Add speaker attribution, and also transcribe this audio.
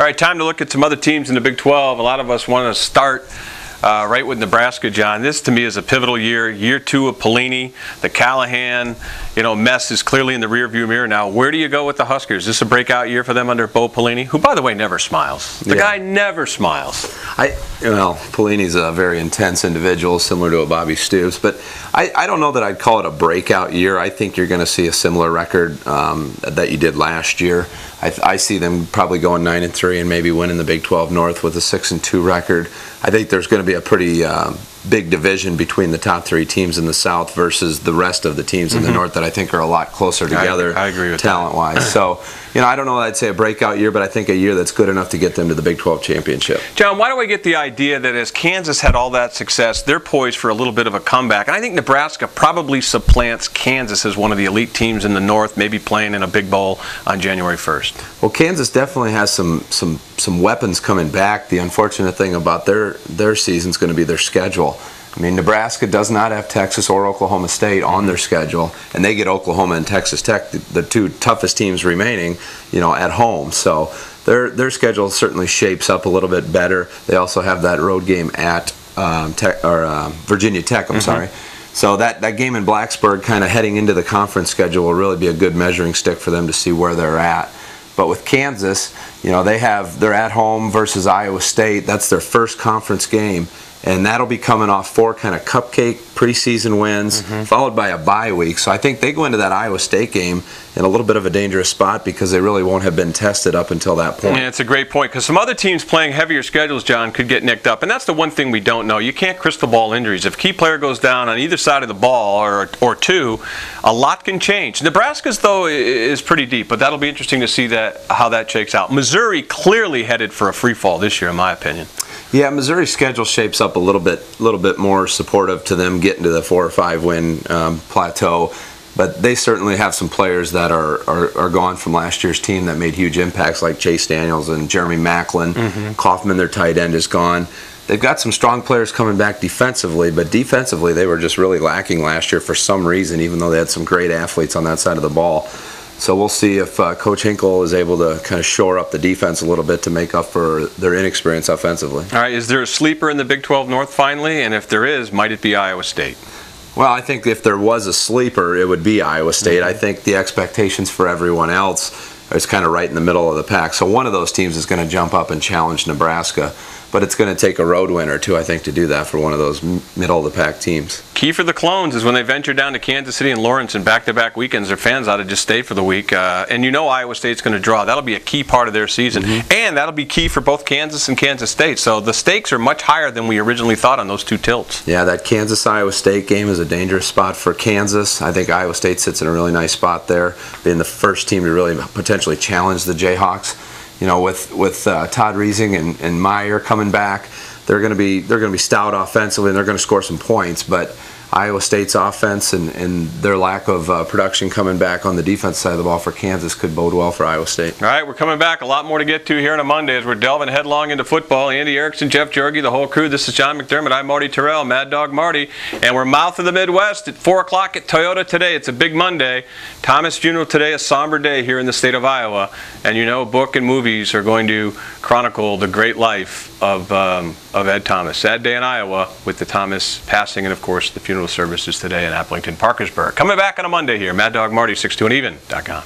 Speaker 1: All right, time to look at some other teams in the Big 12. A lot of us want to start right with Nebraska, John. This, to me, is a pivotal year. Year 2 of Pelini. The Callahan, mess is clearly in the rearview mirror now. Where do you go with the Huskers? Is this a breakout year for them under Bo Pelini, who, by the way, never smiles? The guy never smiles.
Speaker 2: Pelini's a very intense individual, similar to a Bobby Stoops, but I don't know that I'd call it a breakout year. I think you're going to see a similar record that you did last year. I see them probably going 9-3 and maybe winning the Big 12 North with a 6-2 record. I think there's going to be a pretty big division between the top 3 teams in the South versus the rest of the teams in the North that I think are a lot closer together.
Speaker 1: I agree with
Speaker 2: talent-wise. So, I don't know that I'd say a breakout year, but I think a year that's good enough to get them to the Big 12 championship.
Speaker 1: John, why do I get the idea that as Kansas had all that success, they're poised for a little bit of a comeback? And I think Nebraska probably supplants Kansas as one of the elite teams in the North, maybe playing in a big bowl on January 1st.
Speaker 2: Well, Kansas definitely has some weapons coming back. The unfortunate thing about their season is going to be their schedule. I mean, Nebraska does not have Texas or Oklahoma State on their schedule, and they get Oklahoma and Texas Tech, the 2 toughest teams remaining, at home. So their schedule certainly shapes up a little bit better. They also have that road game at Virginia Tech. I'm sorry. So that game in Blacksburg, kind of heading into the conference schedule, will really be a good measuring stick for them to see where they're at. But with Kansas, they're at home versus Iowa State. That's their first conference game. And that'll be coming off 4 kind of cupcake preseason wins, followed by a bye week. So I think they go into that Iowa State game in a little bit of a dangerous spot because they really won't have been tested up until that point.
Speaker 1: Yeah, it's a great point because some other teams playing heavier schedules, John, could get nicked up. And that's the one thing we don't know. You can't crystal ball injuries. If a key player goes down on either side of the ball or 2, a lot can change. Nebraska's, though, is pretty deep, but that'll be interesting to see how that shakes out. Missouri clearly headed for a free fall this year, in my opinion.
Speaker 2: Yeah, Missouri's schedule shapes up a little bit more supportive to them getting to the 4 or 5 win plateau. But they certainly have some players that are gone from last year's team that made huge impacts, like Chase Daniels and Jeremy Macklin. Kaufman, their tight end, is gone. They've got some strong players coming back defensively, but defensively they were just really lacking last year for some reason, even though they had some great athletes on that side of the ball. So we'll see if Coach Hinkle is able to kind of shore up the defense a little bit to make up for their inexperience offensively.
Speaker 1: All right, is there a sleeper in the Big 12 North finally? And if there is, might it be Iowa State?
Speaker 2: Well, I think if there was a sleeper, it would be Iowa State. I think the expectations for everyone else is kind of right in the middle of the pack. So one of those teams is going to jump up and challenge Nebraska. But it's going to take a road win or 2, I think, to do that for one of those middle-of-the-pack teams. Key
Speaker 1: for the Clones is when they venture down to Kansas City and Lawrence in back-to-back weekends, their fans ought to just stay for the week. And Iowa State's going to draw. That'll be a key part of their season. And that'll be key for both Kansas and Kansas State. So the stakes are much higher than we originally thought on those 2 tilts. Yeah, that Kansas-Iowa State game is a dangerous spot for Kansas. I think Iowa State sits in a really nice spot there, being the first team to really potentially challenge the Jayhawks. With Todd Reesing and Meyer coming back, they're going to be stout offensively and they're going to score some points. But Iowa State's offense and their lack of production coming back on the defense side of the ball for Kansas could bode well for Iowa State. All right, we're coming back. A lot more to get to here on a Monday as we're delving headlong into football. Andy Erickson, Jeff Jorge, the whole crew. This is John McDermott. I'm Marty Terrell, Mad Dog Marty. And we're Mouth of the Midwest at 4 o'clock at Toyota today. It's a big Monday. Thomas funeral today, a somber day here in the state of Iowa. And book and movies are going to chronicle the great life of Ed Thomas. Sad day in Iowa with the Thomas passing and, of course, the funeral services today in Applington, Parkersburg. Coming back on a Monday here, Mad Dog Marty, 6 to an even.com.